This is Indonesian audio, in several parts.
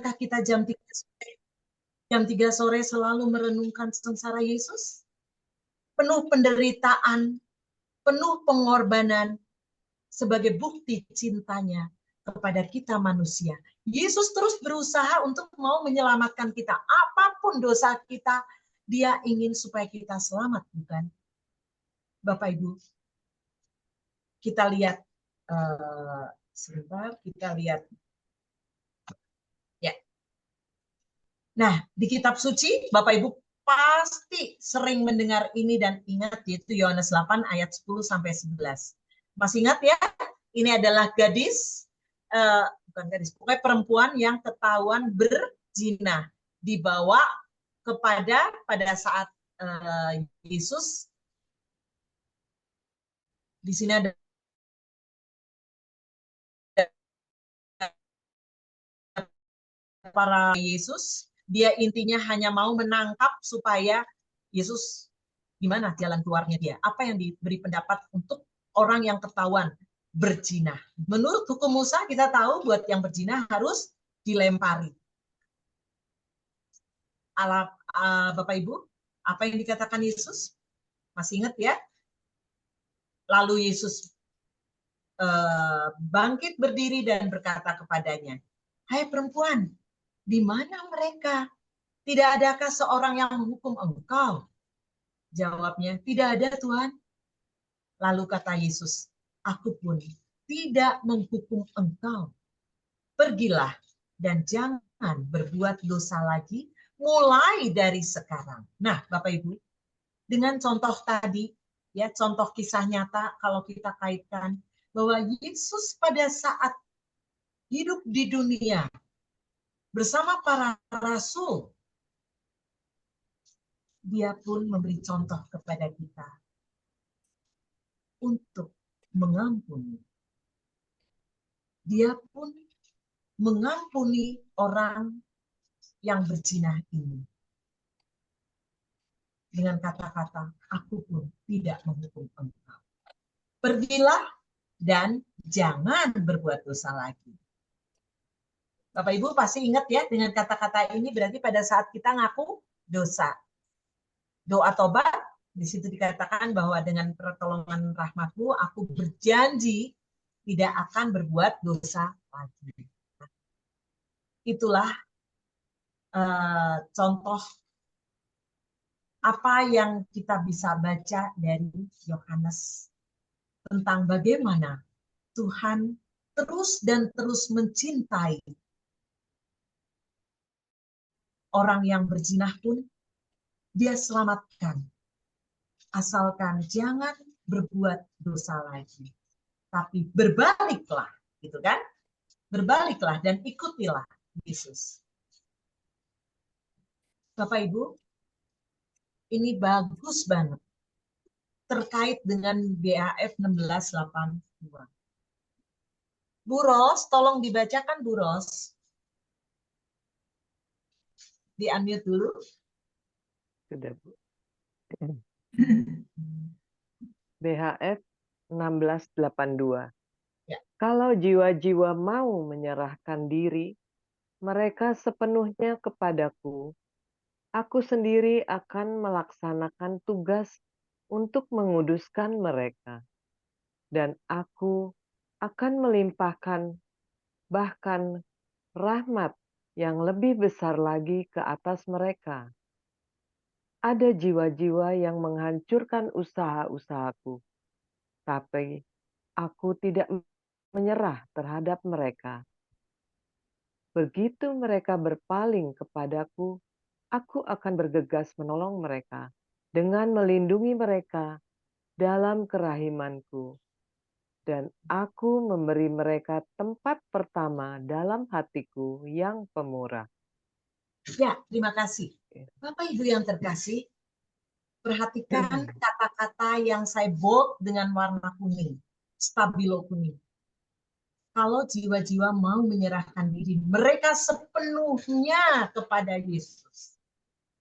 kita jam 3 sore selalu merenungkan sengsara Yesus? Penuh penderitaan, penuh pengorbanan sebagai bukti cintanya kepada kita manusia. Yesus terus berusaha untuk mau menyelamatkan kita. Apapun dosa kita, Dia ingin supaya kita selamat, bukan? Bapak Ibu, kita lihat sebentar, kita lihat. Ya. Nah, di kitab suci, Bapak Ibu pasti sering mendengar ini dan ingat, yaitu Yohanes 8 ayat 10 sampai 11. Masih ingat ya? Ini adalah gadis, bukan gadis, pokoknya perempuan yang ketahuan berzina, dibawa pada saat Yesus. Di sini ada para Yesus, dia intinya hanya mau menangkap supaya Yesus gimana jalan keluarnya dia. Apa yang diberi pendapat untuk orang yang ketahuan berzina. Menurut hukum Musa kita tahu buat yang berzina harus dilempari. Bapak Ibu, apa yang dikatakan Yesus? Masih ingat ya? Lalu Yesus bangkit berdiri dan berkata kepadanya, "Hai perempuan, di mana mereka? Tidak adakah seorang yang menghukum engkau?" Jawabnya, "Tidak ada, Tuhan." Lalu kata Yesus, "Aku pun tidak menghukum engkau. Pergilah dan jangan berbuat dosa lagi mulai dari sekarang." Nah, Bapak Ibu, dengan contoh tadi, ya contoh kisah nyata kalau kita kaitkan bahwa Yesus pada saat hidup di dunia bersama para rasul, Dia pun memberi contoh kepada kita untuk mengampuni. Dia pun mengampuni orang yang berzina ini. Dengan kata-kata, "Aku pun tidak menghukum engkau. Pergilah dan jangan berbuat dosa lagi." Bapak Ibu pasti ingat ya, dengan kata-kata ini berarti pada saat kita ngaku dosa. Doa tobat, di situ dikatakan bahwa dengan pertolongan rahmat-Mu, aku berjanji tidak akan berbuat dosa lagi. Itulah contoh apa yang kita bisa baca dari Yohanes tentang bagaimana Tuhan terus dan terus mencintai orang yang berzina pun Dia selamatkan. Asalkan jangan berbuat dosa lagi. Tapi berbaliklah, gitu kan? Berbaliklah dan ikutilah Yesus. Bapak Ibu, ini bagus banget terkait dengan BAF 1682. Bu Ros, tolong dibacakan Bu Ros. Di-unmute dulu. Sudah, Bu. BHF 1682. Ya. Kalau jiwa-jiwa mau menyerahkan diri, mereka sepenuhnya kepadaku. Aku sendiri akan melaksanakan tugas untuk menguduskan mereka. Dan aku akan melimpahkan bahkan rahmat yang lebih besar lagi ke atas mereka. Ada jiwa-jiwa yang menghancurkan usaha-usahaku, tapi aku tidak menyerah terhadap mereka. Begitu mereka berpaling kepadaku, aku akan bergegas menolong mereka dengan melindungi mereka dalam kerahimanku. Dan aku memberi mereka tempat pertama dalam hatiku yang pemurah. Ya, terima kasih. Bapak Ibu yang terkasih, perhatikan kata-kata yang saya bold dengan warna kuning, stabilo kuning. Kalau jiwa-jiwa mau menyerahkan diri, mereka sepenuhnya kepada Yesus.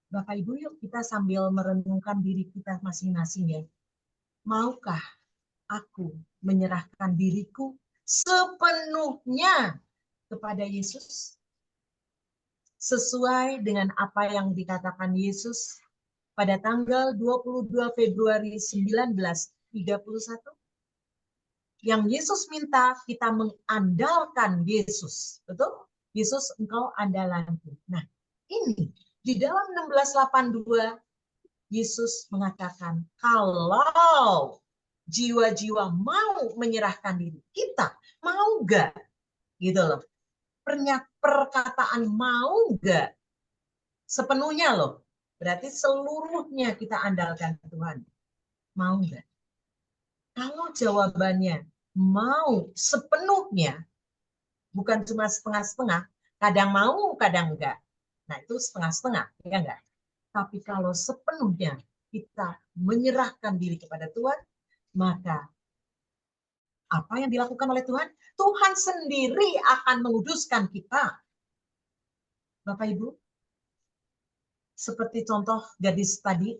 Bapak Ibu, yuk kita sambil merenungkan diri kita masing-masing ya. Maukah aku menyerahkan diriku sepenuhnya kepada Yesus? sesuai dengan apa yang dikatakan Yesus pada tanggal 22 Februari 1931. Yang Yesus minta kita mengandalkan Yesus. Betul? Yesus, engkau andalanku. Nah, ini di dalam 1682 Yesus mengatakan kalau jiwa-jiwa mau menyerahkan diri, kita mau gak? Gitu loh. Perkataan mau gak? Sepenuhnya loh. Berarti seluruhnya kita andalkan Tuhan. Mau gak? Kalau jawabannya mau sepenuhnya, bukan cuma setengah-setengah, kadang mau, kadang enggak. Nah, itu setengah-setengah, ya enggak? Tapi kalau sepenuhnya kita menyerahkan diri kepada Tuhan, maka apa yang dilakukan oleh Tuhan? Tuhan sendiri akan menguduskan kita. Bapak Ibu, seperti contoh gadis tadi,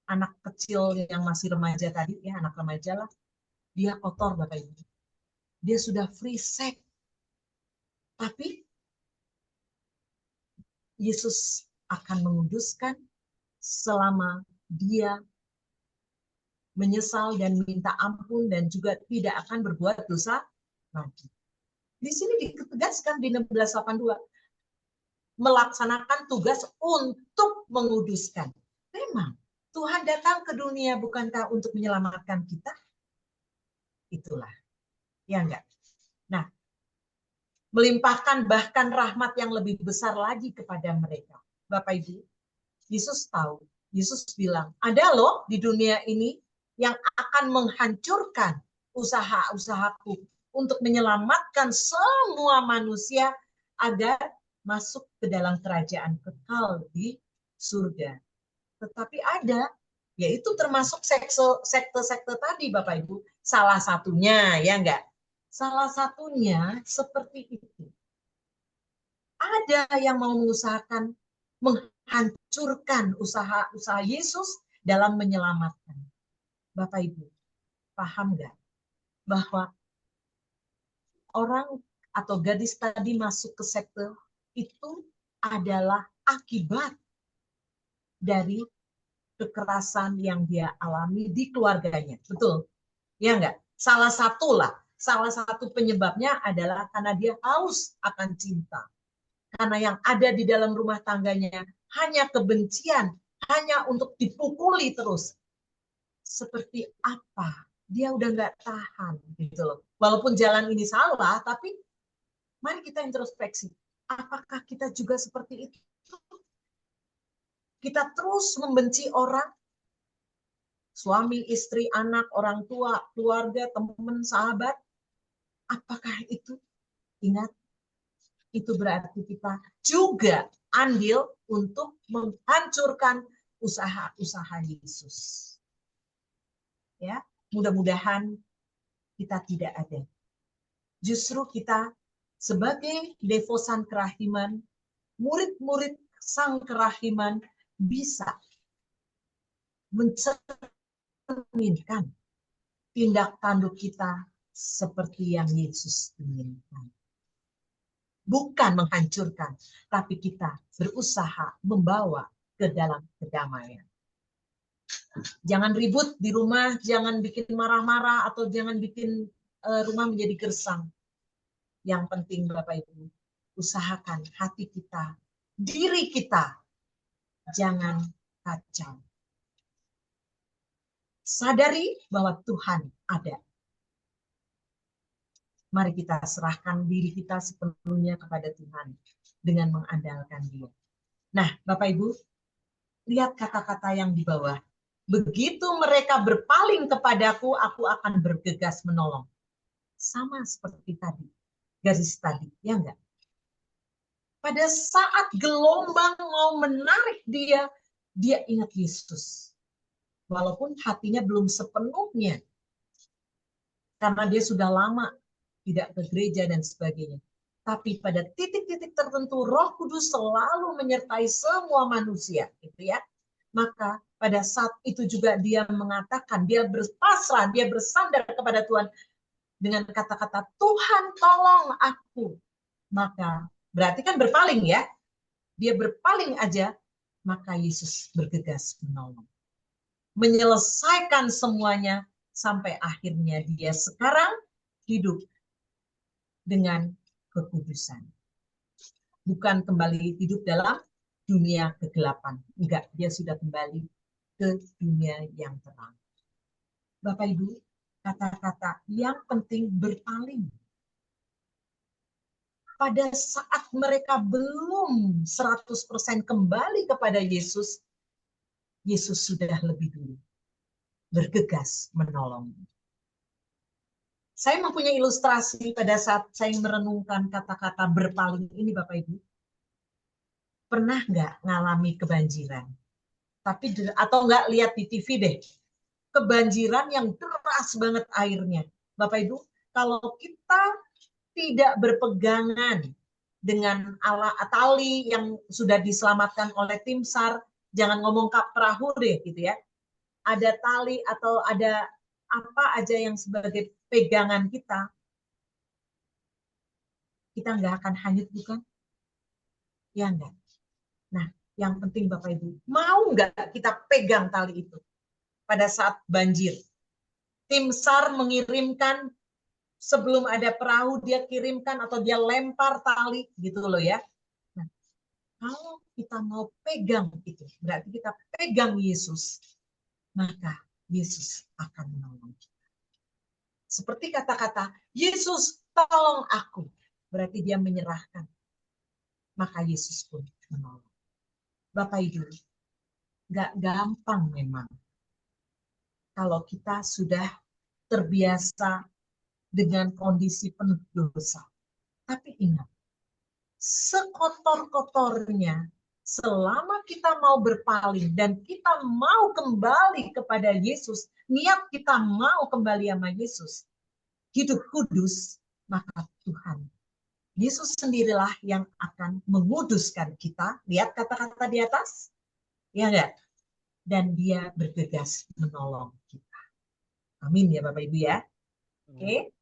anak kecil yang masih remaja tadi, ya anak remaja lah, dia kotor Bapak Ibu. Dia sudah free sex. Tapi Yesus akan menguduskan selama dia menyesal dan minta ampun dan juga tidak akan berbuat dosa lagi. Di sini ditegaskan di 1682 melaksanakan tugas untuk menguduskan. Memang Tuhan datang ke dunia bukankah untuk menyelamatkan kita? Itulah. Ya enggak? Nah, melimpahkan bahkan rahmat yang lebih besar lagi kepada mereka. Bapak Ibu, Yesus tahu. Yesus bilang, ada loh di dunia ini yang akan menghancurkan usaha-usahaku untuk menyelamatkan semua manusia agar masuk ke dalam kerajaan kekal di surga. Tetapi ada, yaitu termasuk sekte-sekte tadi Bapak Ibu. Salah satunya, ya enggak? Salah satunya seperti itu. Ada yang mau mengusahakan menghancurkan usaha-usaha Yesus dalam menyelamatkan. Bapak Ibu, paham nggak bahwa orang atau gadis tadi masuk ke sekte itu adalah akibat dari kekerasan yang dia alami di keluarganya. Betul? Ya enggak? Salah satu penyebabnya adalah karena dia haus akan cinta. Karena yang ada di dalam rumah tangganya hanya kebencian, hanya untuk dipukuli terus. Seperti apa? Dia udah nggak tahan gitu loh. Walaupun jalan ini salah, tapi mari kita introspeksi. Apakah kita juga seperti itu? Kita terus membenci orang, suami, istri, anak, orang tua, keluarga, teman, sahabat. Apakah itu? Ingat, itu berarti kita juga andil untuk menghancurkan usaha-usaha Yesus. Ya, mudah-mudahan kita tidak ada. Justru kita sebagai devosan kerahiman, murid-murid sang kerahiman bisa mencerminkan tindak tanduk kita seperti yang Yesus inginkan. Bukan menghancurkan, tapi kita berusaha membawa ke dalam kedamaian. Jangan ribut di rumah, jangan bikin marah-marah, atau jangan bikin rumah menjadi gersang. Yang penting Bapak Ibu, usahakan hati kita, diri kita, jangan kacau. Sadari bahwa Tuhan ada. Mari kita serahkan diri kita sepenuhnya kepada Tuhan dengan mengandalkan Dia. Nah, Bapak Ibu, lihat kata-kata yang di bawah. Begitu mereka berpaling kepadaku, aku akan bergegas menolong. Sama seperti tadi, garis tadi, ya enggak? Pada saat gelombang mau menarik dia, dia ingat Yesus. Walaupun hatinya belum sepenuhnya. Karena dia sudah lama tidak ke gereja dan sebagainya. Tapi pada titik-titik tertentu Roh Kudus selalu menyertai semua manusia, gitu ya. Maka pada saat itu juga dia mengatakan, dia berpasrah, dia bersandar kepada Tuhan dengan kata-kata Tuhan tolong aku. Maka berarti kan berpaling ya. dia berpaling aja, maka Yesus bergegas menolong. Menyelesaikan semuanya sampai akhirnya dia sekarang hidup dengan kekudusan. Bukan kembali hidup dalam dunia kegelapan. Enggak, dia sudah kembali ke dunia yang terang. Bapak Ibu, kata-kata yang penting berpaling. Pada saat mereka belum 100% kembali kepada Yesus, Yesus sudah lebih dulu bergegas menolong. Saya mempunyai ilustrasi pada saat saya merenungkan kata-kata berpaling ini, Bapak Ibu. Pernah nggak ngalami kebanjiran? Atau nggak lihat di TV deh, kebanjiran yang deras banget airnya. Bapak Ibu, kalau kita tidak berpegangan dengan tali yang sudah diselamatkan oleh tim SAR, jangan ngomong kap perahu deh gitu ya. Ada tali atau ada apa aja yang sebagai pegangan kita nggak akan hanyut, bukan? Ya enggak. Nah, yang penting Bapak Ibu, mau nggak kita pegang tali itu pada saat banjir? Tim SAR mengirimkan sebelum ada perahu, dia kirimkan atau dia lempar tali gitu loh ya. Nah, kalau kita mau pegang itu, berarti kita pegang Yesus, maka Yesus akan menolong kita. Seperti kata-kata, Yesus tolong aku. Berarti dia menyerahkan. Maka Yesus pun menolong. Bapak Ibu, nggak gampang memang. Kalau kita sudah terbiasa dengan kondisi penuh dosa. Tapi ingat, sekotor-kotornya, selama kita mau berpaling dan kita mau kembali kepada Yesus, niat kita mau kembali sama Yesus, hidup kudus, maka Tuhan, Yesus sendirilah yang akan menguduskan kita. Lihat kata-kata di atas, ya enggak? Dan dia bergegas menolong kita. Amin ya Bapak Ibu ya. Oke.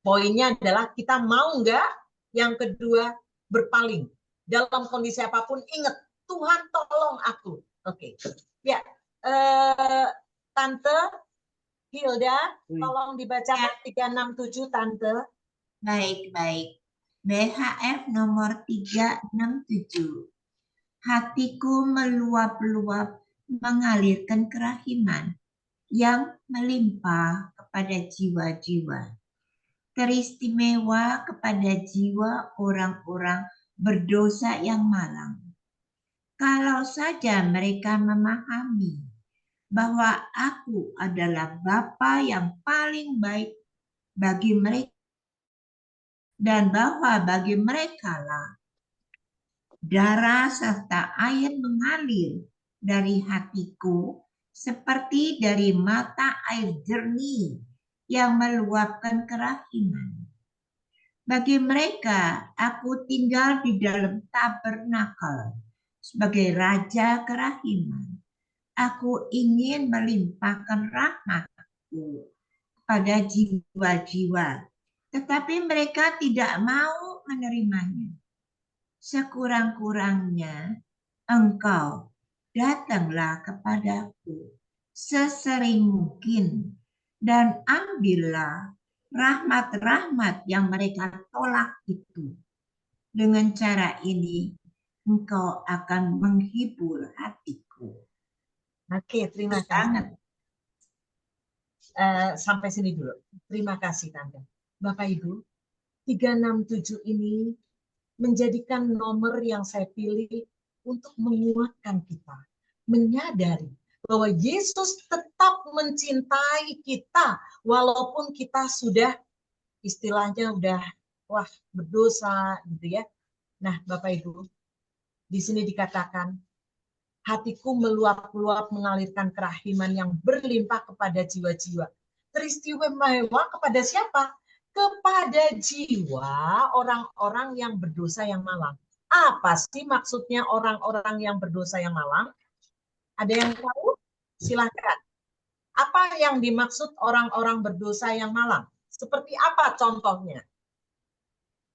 Poinnya adalah kita mau enggak? Yang kedua, berpaling. Dalam kondisi apapun, ingat, Tuhan tolong aku. Oke. Ya, Tante Hilda, tolong dibacakan 367, Tante. Baik. BHF nomor 367. Hatiku meluap-luap mengalirkan kerahiman yang melimpah kepada jiwa-jiwa. Teristimewa kepada jiwa orang-orang berdosa yang malang. Kalau saja mereka memahami bahwa aku adalah Bapa yang paling baik bagi mereka, dan bahwa bagi mereka lah darah serta air mengalir dari hatiku seperti dari mata air jernih yang meluapkan kerahiman. Bagi mereka, aku tinggal di dalam tabernakel sebagai raja kerahiman. Aku ingin melimpahkan rahmatku pada jiwa-jiwa, tetapi mereka tidak mau menerimanya. Sekurang-kurangnya, engkau datanglah kepadaku sesering mungkin dan ambillah rahmat-rahmat yang mereka tolak itu. Dengan cara ini, engkau akan menghibur hatiku. Oke, terima kasih. Sampai sini dulu. Terima kasih, Tante. Bapak Ibu, 367 ini menjadikan nomor yang saya pilih untuk menguatkan kita, menyadari bahwa Yesus tetap mencintai kita walaupun kita sudah istilahnya udah berdosa gitu ya. Nah, Bapak Ibu, di sini dikatakan hatiku meluap-luap mengalirkan kerahiman yang berlimpah kepada jiwa-jiwa. Teristimewa kepada siapa? Kepada jiwa orang-orang yang berdosa yang malang. Apa sih maksudnya orang-orang yang berdosa yang malang? Ada yang tahu? Silakan. Apa yang dimaksud orang-orang berdosa yang malang? Seperti apa contohnya?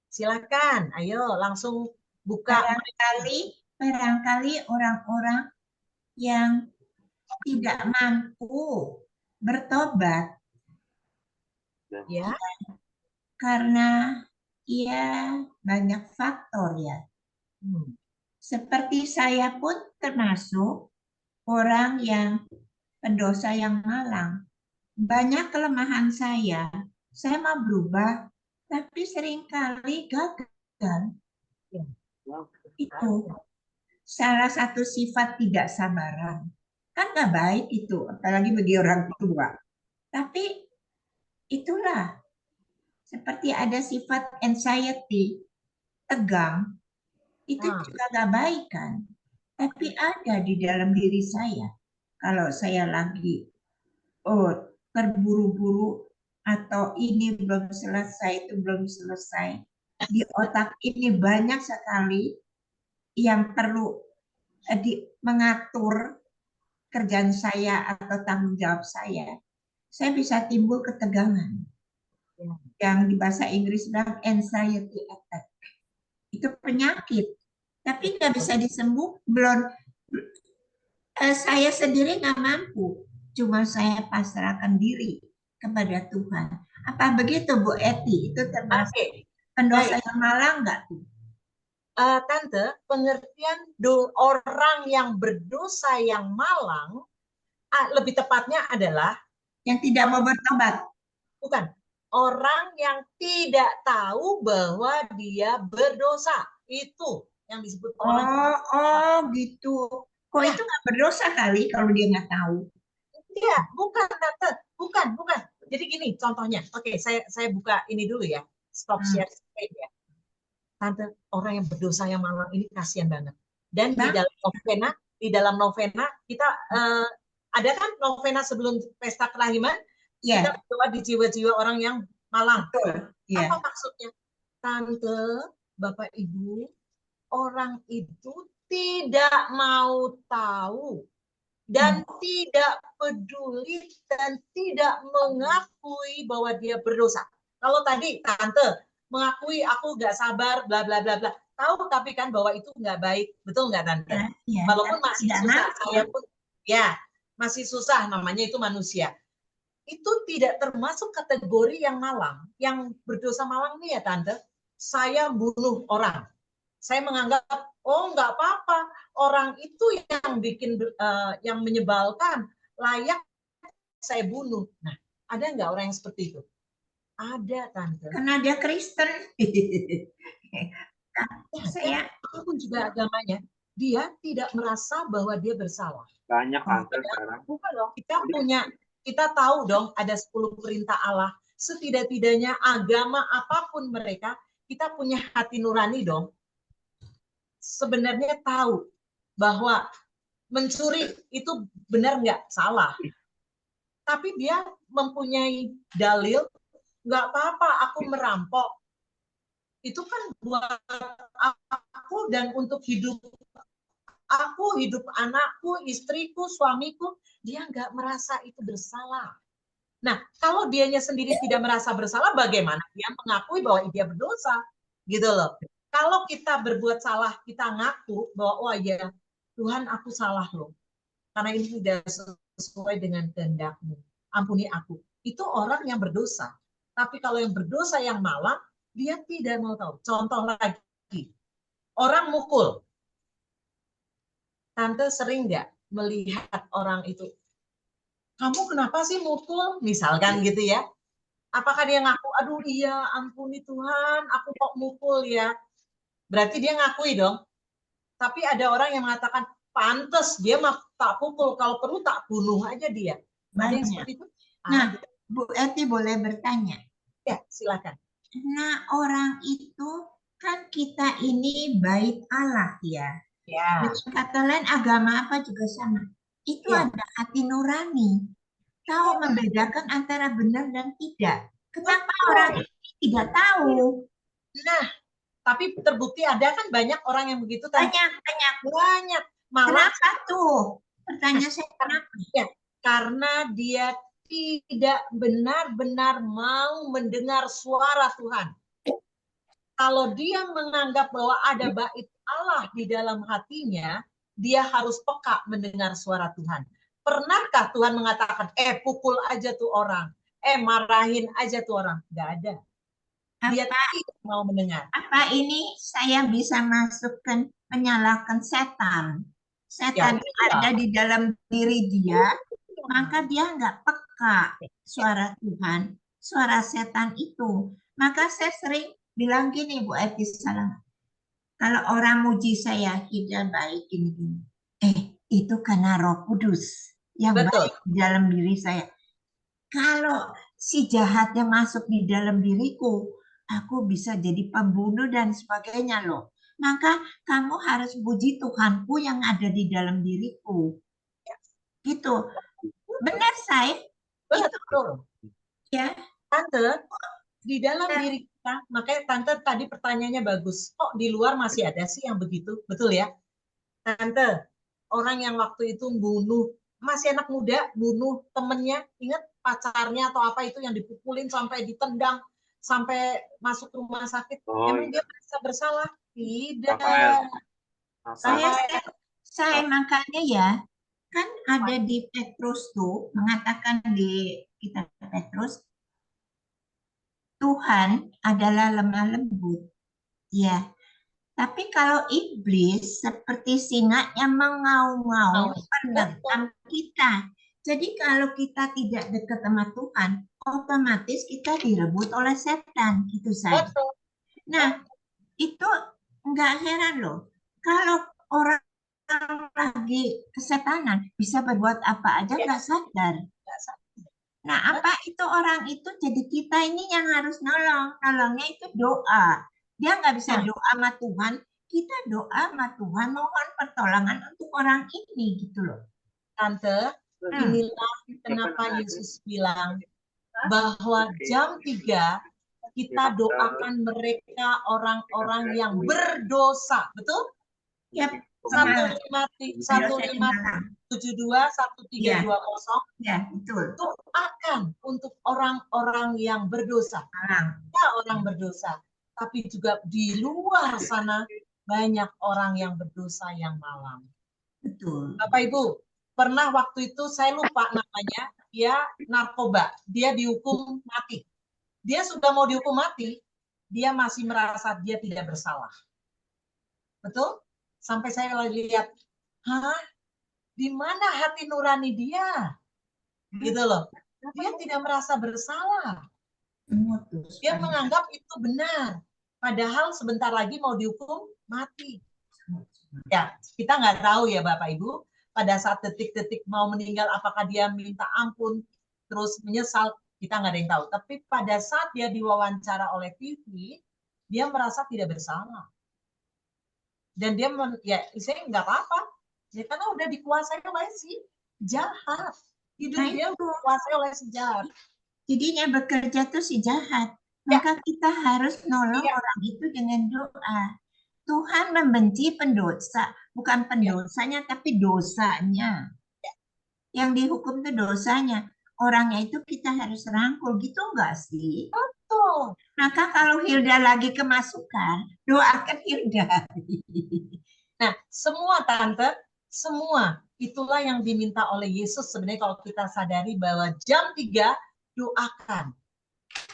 Silakan, ayo langsung buka. Barangkali orang-orang yang tidak mampu bertobat Ya. karena banyak faktor ya. Seperti saya pun termasuk orang yang pendosa yang malang. Banyak kelemahan saya mau berubah, tapi seringkali gagal. Itu salah satu sifat tidak sabaran. Kan nggak baik itu, apalagi bagi orang tua. Tapi itulah, seperti ada sifat anxiety, tegang, itu juga nggak baik kan. Tapi ada di dalam diri saya. Kalau saya lagi terburu-buru atau ini belum selesai, itu belum selesai. Di otak ini banyak sekali yang perlu mengatur kerjaan saya atau tanggung jawab saya. Saya bisa timbul ketegangan. Yang di bahasa Inggris bilang anxiety attack. Itu penyakit. Tapi nggak bisa disembuh. Saya sendiri nggak mampu. Cuma saya pasrahkan diri kepada Tuhan. Apa begitu Bu Eti? Itu termasuk pendosa yang malang nggak tuh? Tante, pengertian orang yang berdosa yang malang, lebih tepatnya adalah yang tidak mau bertobat. Bukan. Orang yang tidak tahu bahwa dia berdosa. Itu yang disebut orang. Oh gitu. Kok itu nggak berdosa kali kalau dia nggak tahu? Iya, bukan Tante. Bukan. Jadi gini contohnya. Oke, saya buka ini dulu ya. Stop share screen ya. Tante, orang yang berdosa yang malang ini kasihan banget. Dan di dalam novena kita ada kan novena sebelum pesta kelahiran, kita berdoa di jiwa-jiwa orang yang malang. Apa maksudnya? Tante, Bapak Ibu, orang itu tidak mau tahu dan tidak peduli dan tidak mengakui bahwa dia berdosa. Kalau tadi Tante mengakui aku nggak sabar, bla bla bla bla. Tahu tapi kan bahwa itu nggak baik, betul nggak Tante? Walaupun masih susah, saya pun masih susah, namanya itu manusia. Itu tidak termasuk kategori yang malang, yang berdosa malang nih ya Tante. Saya bunuh orang, saya menganggap nggak apa-apa, orang itu yang bikin yang menyebalkan, layak saya bunuh. Nah, ada nggak orang yang seperti itu? Ada Tante. Karena dia Kristen. Saya apapun juga agamanya, dia tidak merasa bahwa dia bersalah. Banyak Tante sekarang. Bukan loh. Kita tahu dong ada 10 perintah Allah. Setidak-tidaknya agama apapun mereka, kita punya hati nurani dong. Sebenarnya tahu bahwa mencuri itu benar nggak salah. Tapi dia mempunyai dalil, nggak apa-apa aku merampok. Itu kan buat aku dan untuk hidup aku, hidup anakku, istriku, suamiku, dia nggak merasa itu bersalah. Nah, kalau dianya sendiri tidak merasa bersalah, bagaimana dia mengakui bahwa dia berdosa? Gitu loh. Kalau kita berbuat salah, kita ngaku bahwa, oh ya, Tuhan aku salah loh. Karena ini tidak sesuai dengan kehendak-Mu. Ampuni aku. Itu orang yang berdosa. Tapi kalau yang berdosa yang malang, dia tidak mau tahu. Contoh lagi, orang mukul. Tante sering nggak melihat orang itu, kamu kenapa sih mukul? Misalkan gitu ya. Apakah dia ngaku, aduh iya ampuni Tuhan, aku kok mukul ya. Berarti dia ngakui dong. Tapi ada orang yang mengatakan, pantes dia mah tak pukul, kalau perlu tak bunuh aja dia. Banyak. Itu? Nah, Bu Eti boleh bertanya? Ya, silakan. Nah, orang itu kan kita ini bait Allah ya. Ya. Kata lain agama apa juga sama. Itu ada hati nurani. Tahu membedakan antara benar dan tidak. Kenapa orang ini tidak tahu? Nah, tapi terbukti ada kan banyak orang yang begitu. Banyak. Malah, kenapa tuh? Pertanyaan saya kenapa? Ya, karena dia tidak benar-benar mau mendengar suara Tuhan. Kalau dia menganggap bahwa ada bait Allah di dalam hatinya, dia harus peka mendengar suara Tuhan. Pernahkah Tuhan mengatakan, pukul aja tuh orang, marahin aja tuh orang? Nggak ada. Dia tidak mau mendengar. Apa ini saya bisa masukkan menyalahkan setan? Setan ada di dalam diri dia, maka dia nggak peka suara Tuhan, suara setan itu. Maka saya sering bilang gini, Bu Eti Salam, kalau orang muji saya, hidup baik gini-gini. Itu karena Roh Kudus yang baik di dalam diri saya. Kalau si jahat yang masuk di dalam diriku, aku bisa jadi pembunuh dan sebagainya loh. Maka kamu harus puji Tuhanku yang ada di dalam diriku. Gitu. Benar, saya? Betul. Ya. Tante, di dalam diri kita, makanya Tante tadi pertanyaannya bagus. Kok di luar masih ada sih yang begitu? Betul ya? Tante, orang yang waktu itu bunuh, masih anak muda, bunuh temennya, ingat pacarnya atau apa itu yang dipukulin sampai ditendang, sampai masuk rumah sakit. Emang dia merasa bersalah? Tidak. Saya makanya ya, kan ada di Petrus tuh, mengatakan di kitab Petrus, Tuhan adalah lemah lembut. Ya, tapi kalau iblis seperti singa yang mengaum-ngaum menerkam kita. Jadi kalau kita tidak dekat sama Tuhan, otomatis kita direbut oleh setan, gitu saja. Nah, itu nggak heran loh. Kalau orang lagi kesetanan bisa berbuat apa aja nggak sadar. Nah, apa itu orang itu jadi kita ini yang harus nolong. Nolongnya itu doa. Dia nggak bisa doa sama Tuhan. Kita doa sama Tuhan mohon pertolongan untuk orang ini gitu loh. Tante, inilah kenapa Yesus bilang bahwa jam 3 kita doakan mereka orang-orang yang berdosa. Betul? Ya, 15721 Ya, betul. Doakan untuk orang-orang yang berdosa. Kita orang berdosa, tapi juga di luar sana banyak orang yang berdosa yang malam. Betul. Bapak Ibu, pernah waktu itu saya lupa namanya, dia narkoba, dia dihukum mati. Dia sudah mau dihukum mati, dia masih merasa dia tidak bersalah. Betul? Sampai saya lihat, di mana hati nurani dia? Gitu loh. Dia tidak merasa bersalah. Dia menganggap itu benar. Padahal sebentar lagi mau dihukum mati. Ya, kita nggak tahu ya Bapak Ibu. Pada saat detik-detik mau meninggal, apakah dia minta ampun, terus menyesal, kita nggak ada yang tahu. Tapi pada saat dia diwawancara oleh TV, dia merasa tidak bersalah. Dan dia, ya saya nggak apa-apa. Ya, karena udah dikuasai oleh si jahat. Hidup dia dikuasai oleh si jahat. Jadinya bekerja tuh si jahat. Maka kita harus nolong orang itu dengan doa. Tuhan membenci pendosa, bukan pendosanya, tapi dosanya. Yang dihukum itu dosanya. Orangnya itu kita harus rangkul, gitu enggak sih? Betul. Maka kalau Hilda lagi kemasukan, doakan Hilda. Nah, semua Tante, semua itulah yang diminta oleh Yesus sebenarnya kalau kita sadari bahwa jam 3 doakan.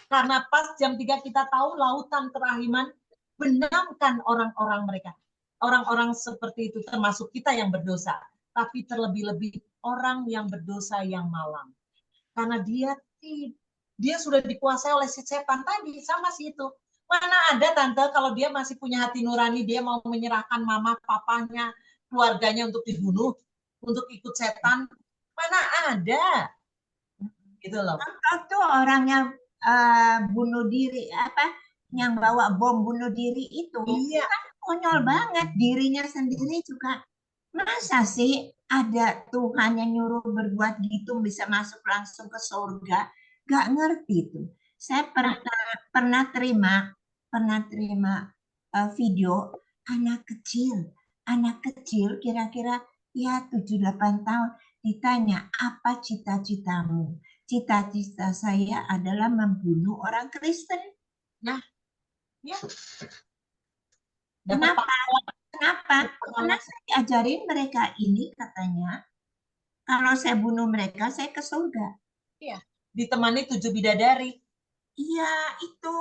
Karena pas jam 3 kita tahu lautan kerahiman benamkan orang-orang mereka. Orang-orang seperti itu termasuk kita yang berdosa. Tapi terlebih-lebih orang yang berdosa yang malam. Karena dia sudah dikuasai oleh si setan tadi, sama si itu. Mana ada Tante kalau dia masih punya hati nurani, dia mau menyerahkan mama, papanya, keluarganya untuk dibunuh, untuk ikut setan. Mana ada. Gitu loh. Contoh orangnya bunuh diri, yang bawa bom bunuh diri itu, kan konyol banget, dirinya sendiri juga. Masa sih ada Tuhan yang nyuruh berbuat gitu bisa masuk langsung ke surga? Gak ngerti tuh. Saya pernah terima video anak kecil kira-kira ya 7-8 tahun ditanya apa cita-citamu? Cita-cita saya adalah membunuh orang Kristen. Nah, ya. Dapat Kenapa? Kenapa? Karena pengalaman. saya ajarin mereka ini katanya, kalau saya bunuh mereka, saya ke surga. Iya. Ditemani 7 bidadari. Iya, itu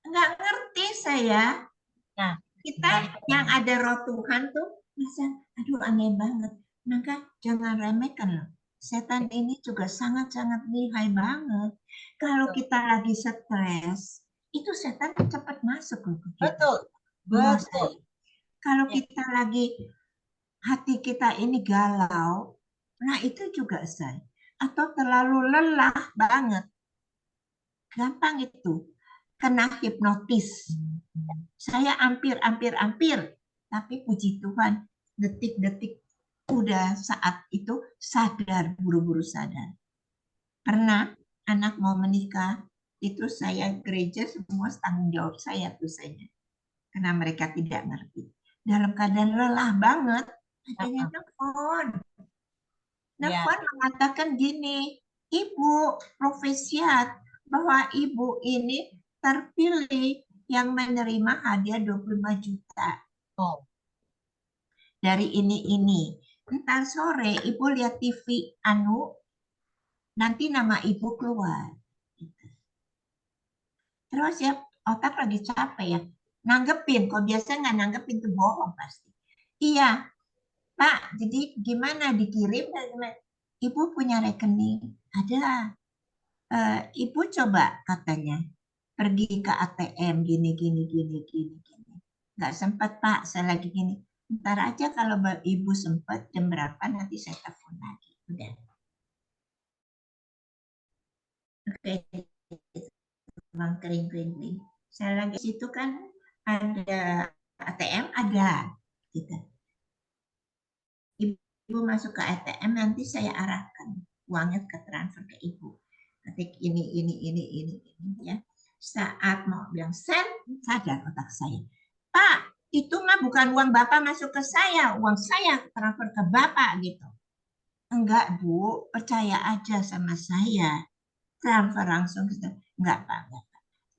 nggak ngerti saya. Nah, Kita yang ada roh Tuhan tuh, masa, aduh aneh banget. Maka jangan remehkan loh. Setan ini juga sangat-sangat lihai banget. Kalau kita lagi stres, itu setan cepat masuk loh ke kita. betul. Menguasai. Kalau Ya. kita lagi hati kita ini galau, nah itu juga say. Atau terlalu lelah banget, gampang itu kena hipnotis. Saya hampir, tapi puji Tuhan, detik-detik udah saat itu sadar, buru-buru sadar. Pernah anak mau menikah, itu saya gereja semua tanggung jawab saya tuh saya. Karena mereka tidak ngerti. Dalam keadaan lelah banget, adanya telepon. Nelfon mengatakan gini, Ibu profesiat bahwa Ibu ini terpilih yang menerima hadiah 25 juta. Oh. Dari ini. Entar sore Ibu lihat TV nanti nama Ibu keluar. Terus ya otak lagi capek ya. Nanggepin, kok biasa nggak nanggepin tuh bohong pasti. Iya, Pak, jadi gimana dikirim? Ibu punya rekening? Ada. Ibu coba katanya pergi ke ATM gini. Nggak sempat Pak, saya lagi gini. Ntar aja kalau Ibu sempat jam berapa nanti saya telepon lagi. Udah. Oke, uang kering. Saya lagi situ kan ada ATM ada. Gitu. Ibu masuk ke ATM nanti saya arahkan uangnya ke transfer ke Ibu. Ketik ini ya. Saat mau bilang send, sadar otak saya. Pak, itu mah bukan uang Bapak masuk ke saya, uang saya transfer ke Bapak gitu. Enggak, Bu, percaya aja sama saya. Transfer langsung ke saya. Enggak, Pak.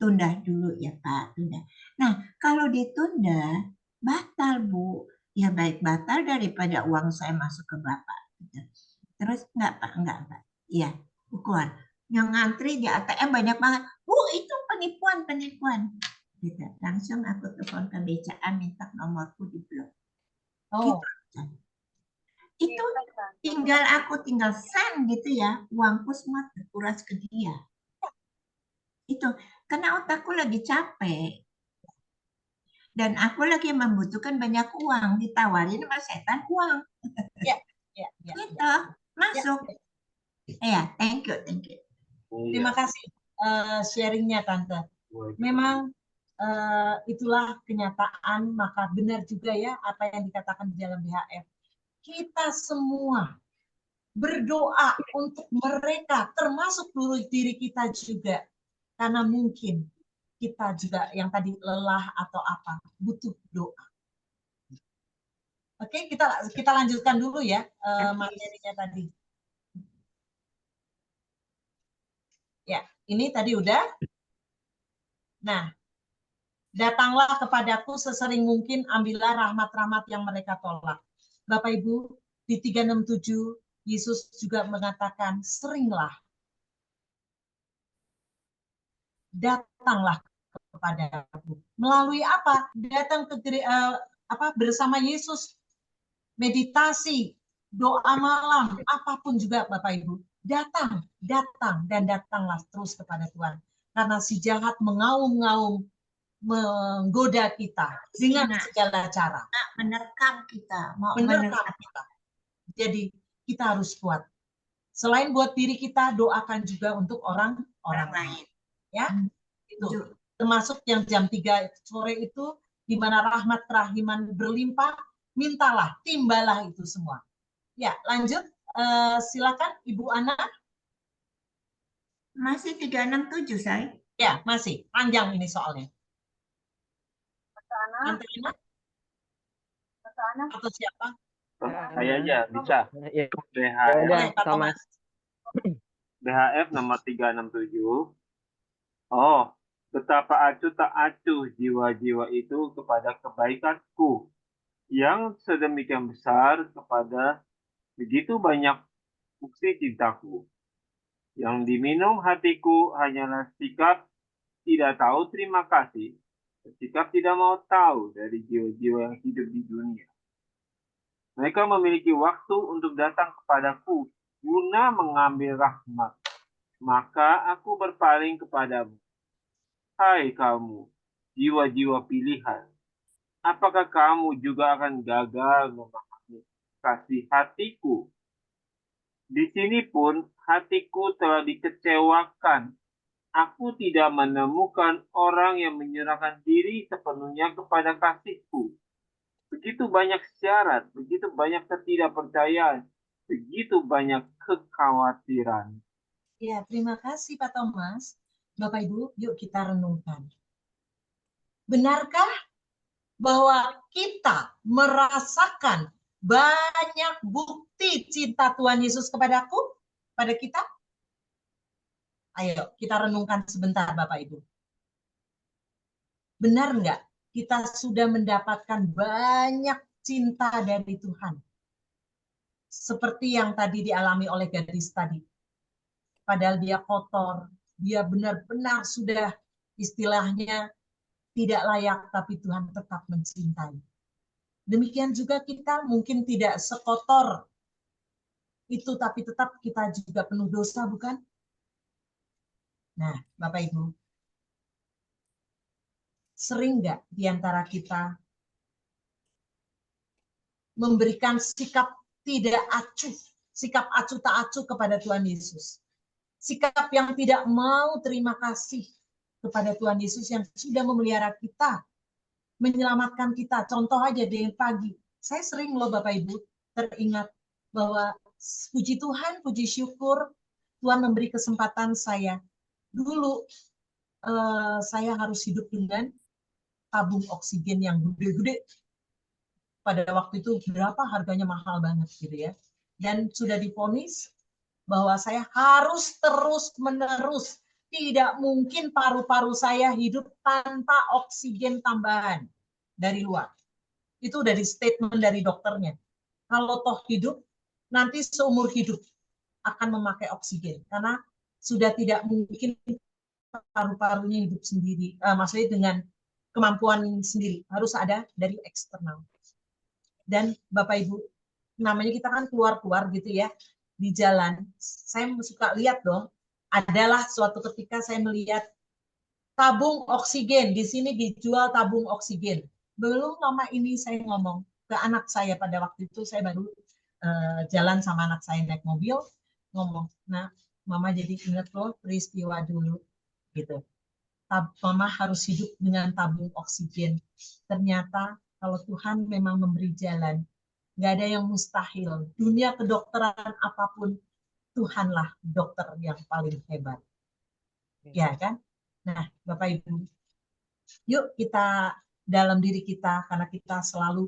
Tunda dulu ya, Pak. Tunda. Nah, kalau ditunda, batal, Bu. Ya baik batal daripada uang saya masuk ke Bapak. Terus enggak, Pak. Iya, keluar. Yang ngantri di ATM banyak banget. Bu, itu penipuan. Gitu. Langsung aku telepon ke BCA minta nomorku di blok. Oh. Gitu. Itu tinggal send gitu ya, uangku semua terkuras ke dia. Itu karena otakku lagi capek dan aku lagi membutuhkan banyak uang, ditawarin sama setan uang. Ya. Gitu, masuk. Ya, thank you. Terima kasih sharingnya Tante. Memang itulah kenyataan, maka benar juga ya apa yang dikatakan di dalam BHF. Kita semua berdoa untuk mereka, termasuk diri kita juga. Karena mungkin kita juga yang tadi lelah atau apa, butuh doa. Oke, kita lanjutkan dulu ya materinya tadi. Ya, ini tadi udah. Nah, datanglah kepadaku sesering mungkin, ambillah rahmat-rahmat yang mereka tolak. Bapak Ibu, di 367, Yesus juga mengatakan, seringlah, datanglah kepadaku. Melalui apa? Datang ke bersama Yesus, meditasi, doa malam, apapun juga Bapak Ibu. Datang, dan datanglah terus kepada Tuhan. Karena si jahat mengaum-ngaum, menggoda kita dengan segala cara, menerkam kita, kita. Jadi kita harus kuat. Selain buat diri kita, doakan juga untuk orang lain. Ya, itu termasuk yang jam 3 sore itu, di mana rahmat kerahiman berlimpah, mintalah, timbalah itu semua. Ya, lanjut. Silakan Ibu Ana. Masih 367 saya. Ya, masih panjang ini soalnya. Tante Ina? Atau siapa? Saya aja bisa. Ya, BHF, Thomas. BHF nomor 367. Oh, betapa acuh tak acuh jiwa-jiwa itu kepada kebaikanku yang sedemikian besar kepada begitu banyak bukti cintaku. Yang diminum hatiku hanyalah sikap tidak tahu terima kasih, sikap tidak mau tahu dari jiwa-jiwa yang hidup di dunia. Mereka memiliki waktu untuk datang kepadaku guna mengambil rahmat. Maka aku berpaling kepadamu. Hai kamu, jiwa-jiwa pilihan, apakah kamu juga akan gagal memahami kasih hatiku? Di sini pun hatiku telah dikecewakan. Aku tidak menemukan orang yang menyerahkan diri sepenuhnya kepada kasihku. Begitu banyak syarat, begitu banyak ketidakpercayaan, begitu banyak kekhawatiran. Ya, terima kasih Pak Thomas. Bapak Ibu, yuk kita renungkan. Benarkah bahwa kita merasakan banyak bukti cinta Tuhan Yesus kepadaku, pada kita? Ayo, kita renungkan sebentar Bapak Ibu. Benar nggak kita sudah mendapatkan banyak cinta dari Tuhan? Seperti yang tadi dialami oleh gadis tadi. Padahal dia kotor, dia benar-benar sudah istilahnya tidak layak, tapi Tuhan tetap mencintai. Demikian juga kita mungkin tidak sekotor itu, tapi tetap kita juga penuh dosa, bukan? Nah, Bapak Ibu, sering nggak di antara kita memberikan sikap tidak acuh, sikap acuh tak acuh kepada Tuhan Yesus? Sikap yang tidak mau terima kasih kepada Tuhan Yesus yang sudah memelihara kita, menyelamatkan kita. Contoh aja dari pagi, saya sering loh Bapak Ibu teringat bahwa puji Tuhan, puji syukur Tuhan memberi kesempatan saya. Dulu saya harus hidup dengan tabung oksigen yang gede-gede. Pada waktu itu berapa harganya, mahal banget gitu ya. Dan sudah divonis bahwa saya harus terus-menerus, tidak mungkin paru-paru saya hidup tanpa oksigen tambahan dari luar. Itu dari statement dari dokternya. Kalau toh hidup, nanti seumur hidup akan memakai oksigen. Karena sudah tidak mungkin paru-parunya hidup sendiri. Maksudnya dengan kemampuan sendiri. Harus ada dari eksternal. Dan Bapak Ibu, namanya kita kan keluar-keluar gitu ya. Di jalan, saya suka lihat dong, adalah suatu ketika saya melihat tabung oksigen, di sini dijual tabung oksigen. Belum lama ini saya ngomong ke anak saya, pada waktu itu saya baru jalan sama anak saya naik mobil, ngomong, nah mama jadi ingat loh peristiwa dulu, gitu. Mama harus hidup dengan tabung oksigen. Ternyata kalau Tuhan memang memberi jalan, nggak ada yang mustahil. Dunia kedokteran apapun, Tuhanlah dokter yang paling hebat. Ya kan? Nah, Bapak Ibu, yuk kita dalam diri kita, karena kita selalu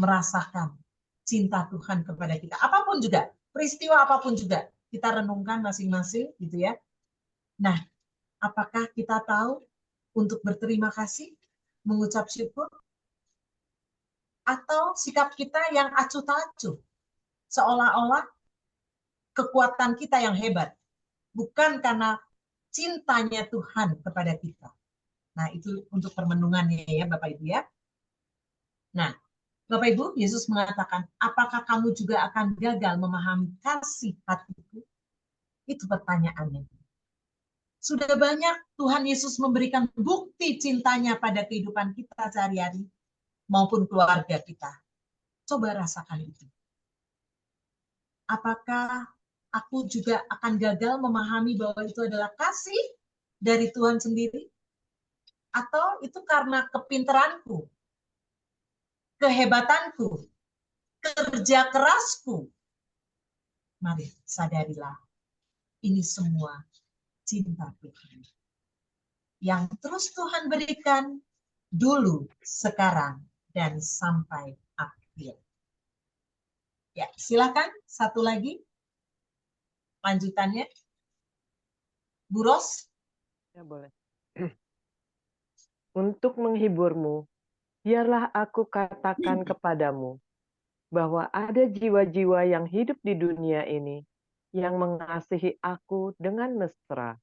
merasakan cinta Tuhan kepada kita. Apapun juga, peristiwa apapun juga, kita renungkan masing-masing gitu ya. Nah, apakah kita tahu untuk berterima kasih, mengucap syukur, atau sikap kita yang acuh tak acuh, seolah-olah kekuatan kita yang hebat, bukan karena cintanya Tuhan kepada kita. Nah, itu untuk permenungannya ya Bapak Ibu ya. Nah, Bapak Ibu, Yesus mengatakan, apakah kamu juga akan gagal memahami kasih hatiku? Itu pertanyaannya. Sudah banyak Tuhan Yesus memberikan bukti cintanya pada kehidupan kita sehari-hari maupun keluarga kita. Coba rasakan itu. Apakah aku juga akan gagal memahami bahwa itu adalah kasih dari Tuhan sendiri? Atau itu karena kepintaranku, kehebatanku, kerja kerasku? Mari sadarilah, ini semua cinta Tuhan. Yang terus Tuhan berikan dulu, sekarang, dan sampai akhir. Ya, silakan satu lagi lanjutannya. Bu Ros. Ya, boleh. Untuk menghiburmu, biarlah aku katakan kepadamu bahwa ada jiwa-jiwa yang hidup di dunia ini yang mengasihi aku dengan mesra.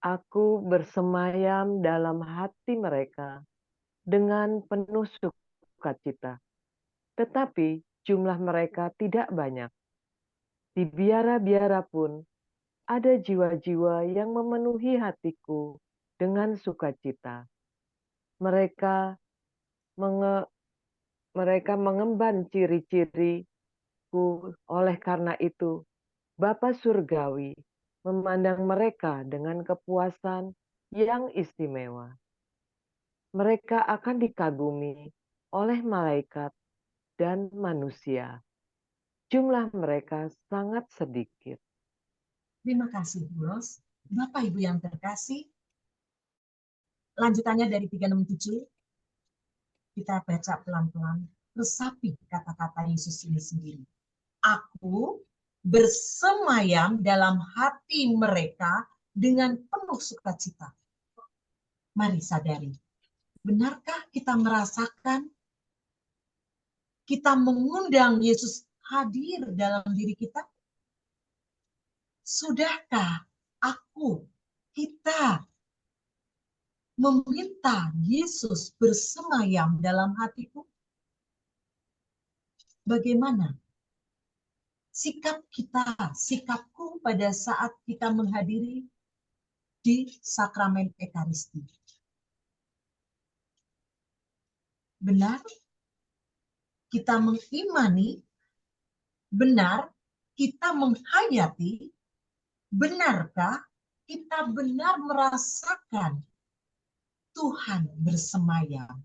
Aku bersemayam dalam hati mereka dengan penuh sukacita. Tetapi jumlah mereka tidak banyak. Di biara-biara pun ada jiwa-jiwa yang memenuhi hatiku dengan sukacita. Mereka mengemban ciri-ciriku, oleh karena itu Bapa Surgawi memandang mereka dengan kepuasan yang istimewa. Mereka akan dikagumi oleh malaikat dan manusia. Jumlah mereka sangat sedikit. Terima kasih, Bu Ros. Bapak Ibu yang terkasih, lanjutannya dari 367, kita baca pelan-pelan, resapi kata-kata Yesus ini sendiri. Aku bersemayam dalam hati mereka dengan penuh sukacita. Mari sadari, benarkah kita merasakan, kita mengundang Yesus hadir dalam diri kita? Sudahkah kita meminta Yesus bersemayam dalam hatiku? Bagaimana sikapku pada saat kita menghadiri di sakramen Ekaristi? Benar kita mengimani, benar kita menghayati, benarkah kita benar merasakan Tuhan bersemayam?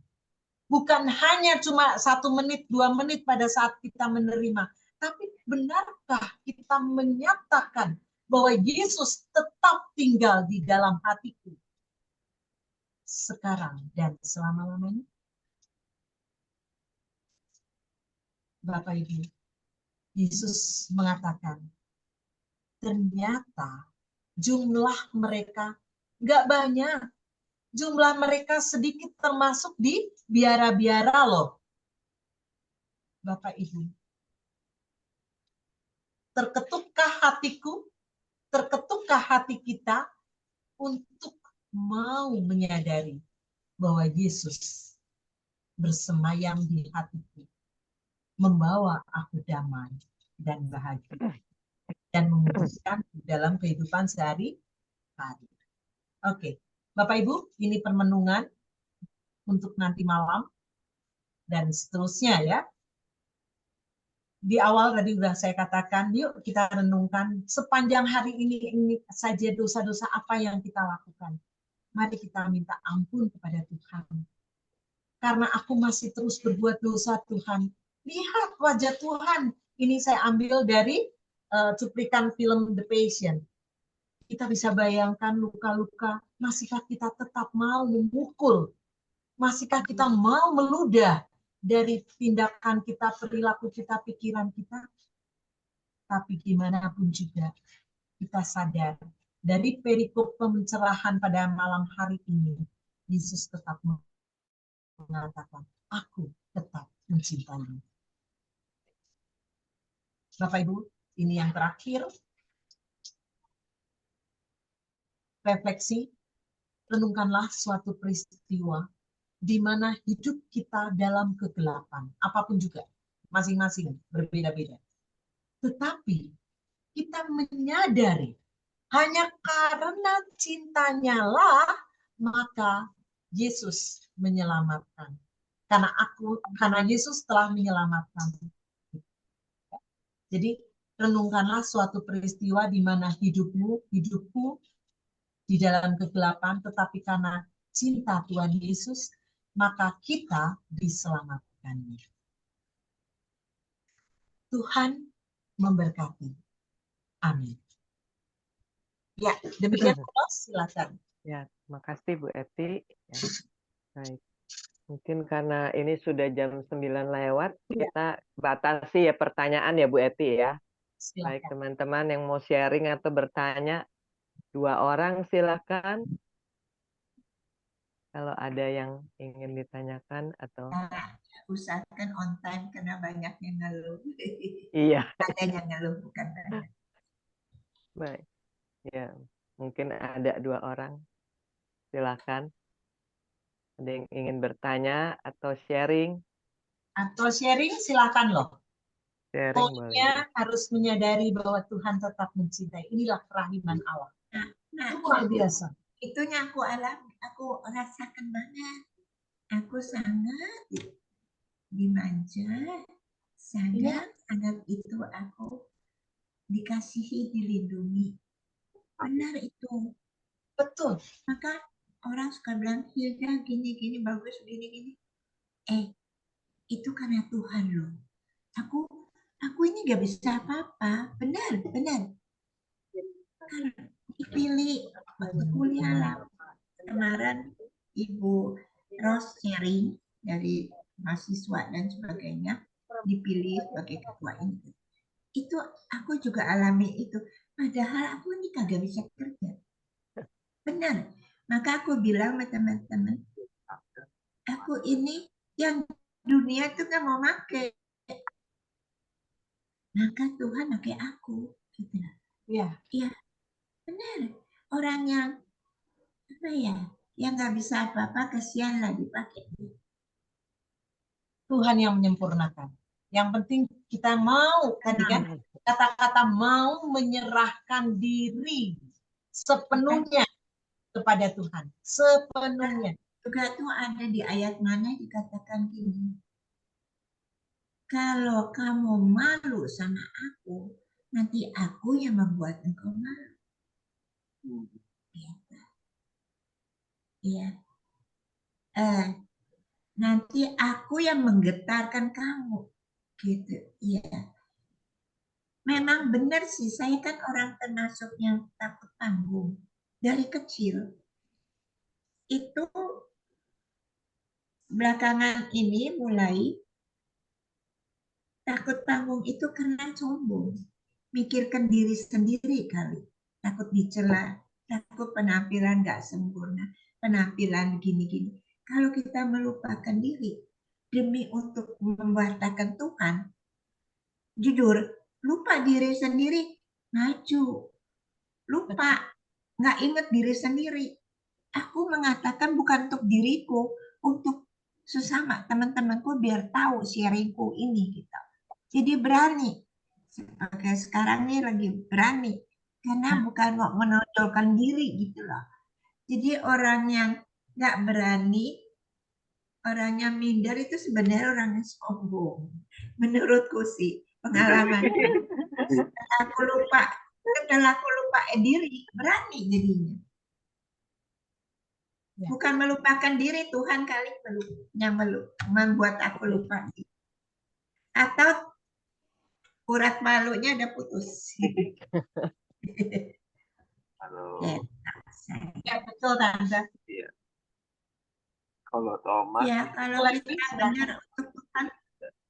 Bukan hanya cuma 1 menit, 2 menit pada saat kita menerima, tapi benarkah kita menyatakan bahwa Yesus tetap tinggal di dalam hatiku sekarang dan selama-lamanya? Bapak Ibu, Yesus mengatakan, ternyata jumlah mereka nggak banyak. Jumlah mereka sedikit termasuk di biara-biara loh. Bapak Ibu, terketukkah hatiku, terketukkah hati kita untuk mau menyadari bahwa Yesus bersemayam di hatiku, membawa aku damai dan bahagia, dan mewujudkan dalam kehidupan sehari-hari. Oke, Bapak Ibu, ini permenungan untuk nanti malam dan seterusnya ya. Di awal tadi sudah saya katakan, yuk kita renungkan sepanjang hari ini saja dosa-dosa apa yang kita lakukan. Mari kita minta ampun kepada Tuhan. Karena aku masih terus berbuat dosa, Tuhan. Lihat wajah Tuhan. Ini saya ambil dari cuplikan film The Passion. Kita bisa bayangkan luka-luka, masihkah kita tetap mau memukul? Masihkah kita mau meludah dari tindakan kita, perilaku kita, pikiran kita? Tapi gimana pun juga, kita sadar dari perikop pencerahan pada malam hari ini, Yesus tetap mengatakan, aku tetap mencintaimu. Bapak Ibu, ini yang terakhir. Refleksi, renungkanlah suatu peristiwa di mana hidup kita dalam kegelapan, apapun juga, masing-masing berbeda-beda. Tetapi kita menyadari hanya karena cintanya lah maka Yesus menyelamatkan. Karena Yesus telah menyelamatkan. Jadi renungkanlah suatu peristiwa di mana hidupku di dalam kegelapan, tetapi karena cinta Tuhan Yesus, maka kita diselamatkannya. Tuhan memberkati. Amin. Ya, demikian silakan. Ya, terima kasih Bu Eti. Ya, baik. Mungkin karena ini sudah jam 9 lewat, kita batasi ya pertanyaan ya Bu Eti ya. Silakan. Baik teman-teman yang mau sharing atau bertanya, 2 orang silakan. Kalau ada yang ingin ditanyakan atau Nah, usahakan on time karena banyak yang ngeluh. iya, Ada yang ngeluh, bukan banyak. baik. Ya, mungkin ada 2 orang. Silakan. Ada yang ingin bertanya atau sharing? Atau sharing silakan loh. Sharing boleh. Pokoknya harus menyadari bahwa Tuhan tetap mencintai. Inilah kerahiman Allah. Nah, Luar biasa. itunya aku alami, aku rasakan banget. Aku sangat dimanja, sangat itu aku dikasihi, dilindungi. Benar itu. Betul. Maka orang suka bilang, Hilda gini-gini, bagus gini-gini. Itu karena Tuhan loh. Aku ini gak bisa apa-apa. Benar. Kan dipilih waktu kuliah lah. Kemarin Ibu Ros sharing dari mahasiswa dan sebagainya, dipilih sebagai ketua ini. Itu aku juga alami itu. Padahal aku ini kagak bisa kerja. Benar. Maka aku bilang sama teman-teman, aku ini yang dunia itu gak mau pakai. Maka Tuhan pakai aku. Gitu. Iya. Iya, benar. Orang yang apa ya, yang nggak bisa apa-apa, kasihan lah dipakai. Tuhan yang menyempurnakan. Yang penting kita mau, tadi kan kata-kata mau menyerahkan diri sepenuhnya kepada Tuhan. Sepenuhnya. Juga tuh ada di ayat mana dikatakan gini, kalau kamu malu sama aku, nanti aku yang membuat engkau malu. Iya. Nanti aku yang menggetarkan kamu. Gitu. Iya. Memang benar sih, saya kan orang termasuk yang takut panggung. Dari kecil. Itu belakangan ini mulai takut panggung itu karena sombong. Mikirkan diri sendiri kali. Takut dicela, takut penampilan gak sempurna, penampilan gini-gini. Kalau kita melupakan diri demi untuk membahagiakan Tuhan, jujur, lupa diri sendiri, maju. Lupa, nggak ingat diri sendiri. Aku mengatakan bukan untuk diriku, untuk sesama teman-temanku biar tahu sharingku ini gitu. Jadi berani. Oke, sekarang nih lagi berani karena bukan mau menonjolkan diri gitu loh. Jadi orang yang nggak berani, orang yang minder itu sebenarnya orang yang sombong. Menurutku sih pengalaman. Aku lupa, setelah aku lupa diri, berani jadinya. Bukan melupakan diri, Tuhan kali yang membuat aku lupa. Atau urat malunya udah putus. Halo. Ya, betul, Tante. Iya. Kalau Thomas, Ya, kalau kita benar untuk Tuhan,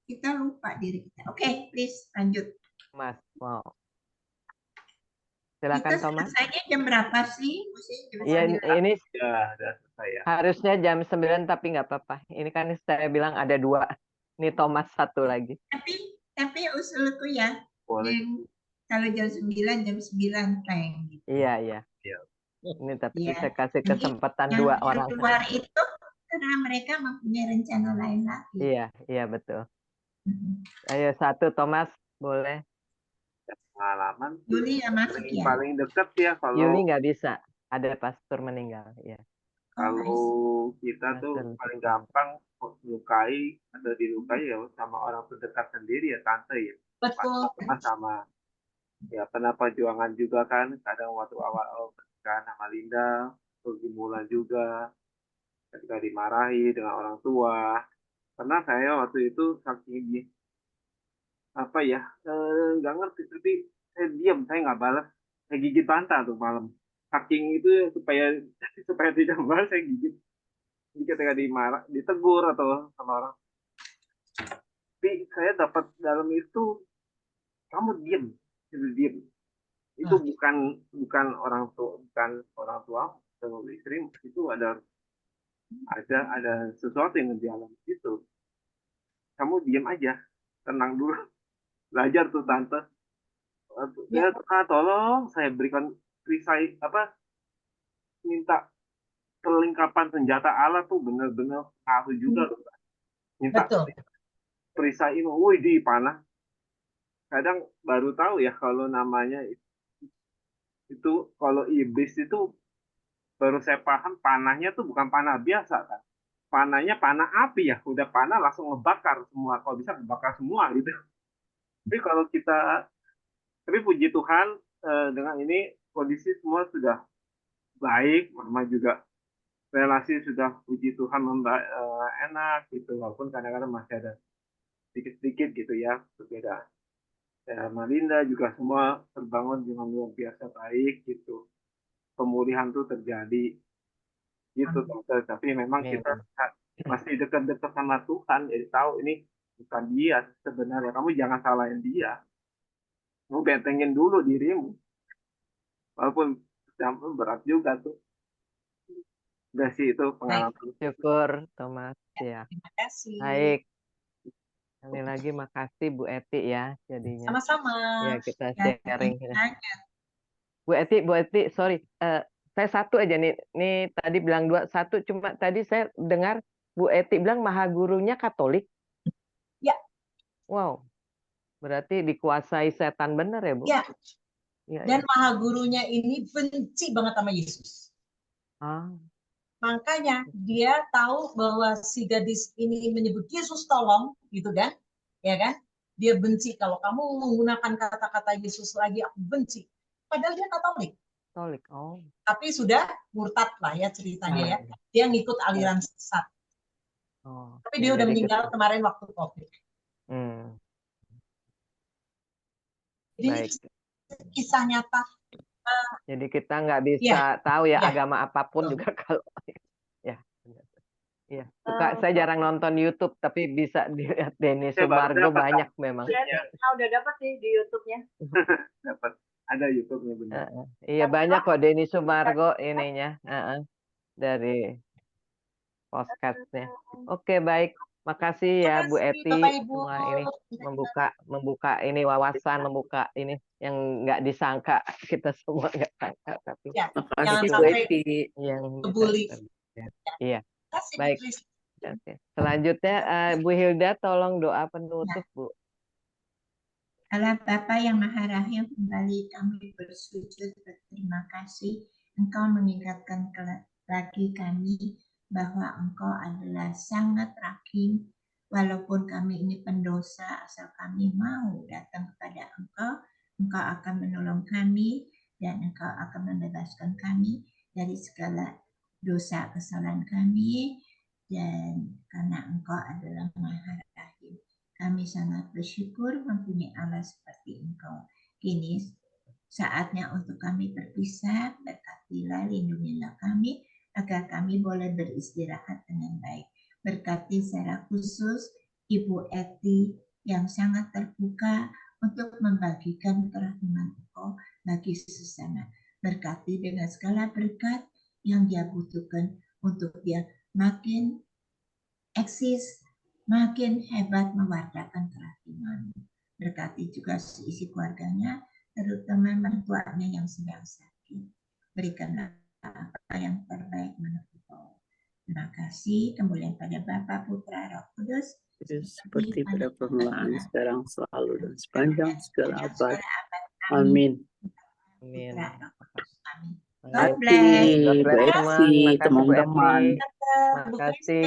kita lupa diri kita. Oke, please lanjut. Mas, mau. Silakan Kita Thomas. selesainya jam berapa sih? Iya, ini ya udah selesai ya. harusnya jam 9 tapi nggak apa-apa. Ini kan saya bilang ada 2. Ini Thomas 1 lagi. Tapi usulku ya, Boleh. kalau jam 9 tank. Gitu. Iya. Ini tapi Ya. saya kasih Nanti kesempatan yang 2 orang. keluar itu karena mereka mempunyai rencana lain lagi. Iya betul. Ayo 1 Thomas, boleh. Pengalaman Yuli ya masuk ya. paling dekat ya kalau Yuli nggak bisa, ada pastor meninggal. Ya. kalau kita tuh paling gampang melukai atau dilukai ya sama orang terdekat sendiri ya tante ya. Betul. Sama ya pernah perjuangan juga kan kadang waktu awal kan sama Linda terus dimulai juga ketika dimarahi dengan orang tua. Karena saya waktu itu saking apa ya nggak ngerti tapi saya diam, saya nggak balas, saya gigit bantal tuh malam saking itu supaya tidak balas saya gigit. Jadi ketika ditegur atau sama orang, tapi saya dapat dalam itu kamu diam, diam. Itu bukan orang tua atau istri, itu ada ada sesuatu yang dialami itu. Kamu diam aja, tenang dulu. Belajar tuh tante. Ya, tolong saya berikan perisai minta perlengkapan senjata Allah tuh benar-benar harus juga loh. Minta Betul. perisai ini, woi di panah. Kadang baru tahu ya kalau namanya itu kalau iblis itu baru saya paham panahnya tuh bukan panah biasa kan. Panahnya panah api ya, udah panah langsung ngebakar semua, kalau bisa ngebakar semua gitu. Tapi puji Tuhan dengan ini kondisi semua sudah baik, mama juga relasi sudah puji Tuhan enak gitu, walaupun kadang-kadang masih ada sedikit-sedikit gitu ya berbeda. Malinda juga semua terbangun dengan luar biasa baik gitu. Pemulihan tuh terjadi gitu, tapi memang kita masih dekat-dekat sama Tuhan, jadi tahu ini bukan dia sebenarnya. Kamu jangan salahin dia, kamu bentengin dulu dirimu, walaupun berat juga tuh. Udah sih itu pengalaman. Syukur Thomas ya. Terima kasih. Baik. Sekali lagi makasih Bu Eti ya jadinya. Sama-sama. Ya kita Ya, sharing. banyak. Bu Eti, sorry. Saya satu aja nih. Nih tadi bilang 2, 1 cuma tadi saya dengar Bu Eti bilang maha gurunya Katolik. Ya. Wow. Berarti dikuasai setan bener ya, Bu? Ya. Ya, Dan ya. maha gurunya ini benci banget sama Yesus. Makanya dia tahu bahwa si gadis ini menyebut Yesus tolong, gitu kan? Ya kan? Dia benci kalau kamu menggunakan kata-kata Yesus lagi, aku benci. Padahal dia Katolik. Katolik. Tapi sudah murtad lah ya ceritanya ya. Dia ngikut aliran sesat. Tapi dia udah meninggal kemarin waktu COVID. Jadi ini kisah nyata. Jadi kita nggak bisa tahu ya agama apapun juga kalau ya. Saya jarang nonton YouTube tapi bisa dilihat Denny Sumargo banyak memang. Udah dapat sih di YouTube-nya. Dapat. Ada YouTube-nya benar. Iya banyak kok Denny Sumargo ininya dari podcast-nya. Oke baik. Makasih ya Bu Eti semua ini membuka ini wawasan, membuka ini yang nggak disangka, kita semua nggak sangka tapi jangan sampai yang kebuli. Iya. Baik. Oke. Selanjutnya Bu Hilda tolong doa penutup Bu. Allah Bapa yang Maha Rahim, kembali kami bersujud berterima kasih Engkau mengingatkan lagi kami bahwa Engkau adalah sangat rahim, walaupun kami ini pendosa, asal kami mau datang kepada Engkau, Engkau akan menolong kami dan Engkau akan membebaskan kami dari segala dosa kesalahan kami, dan karena Engkau adalah Maha Rahim. Kami sangat bersyukur mempunyai Allah seperti Engkau. Kini saatnya untuk kami berpisah, berkatilah, lindungilah kami, agar kami boleh beristirahat dengan baik. Berkati secara khusus Ibu Eti yang sangat terbuka untuk membagikan kerahiman Engkau bagi sesama. Berkati dengan segala berkat yang dia butuhkan untuk dia makin eksis, makin hebat mewartakan kerahiman. Berkati juga seisi keluarganya, terutama mertuanya yang sedang sakit. Berikanlah apa yang terbaik menurut Engkau. Terima kasih, kemuliaan pada Bapa, Putra, Roh Kudus, seperti pada permulaan, sekarang, selalu, dan sepanjang segala abad. Amin. Amin. God bless, teman-teman. Terima kasih.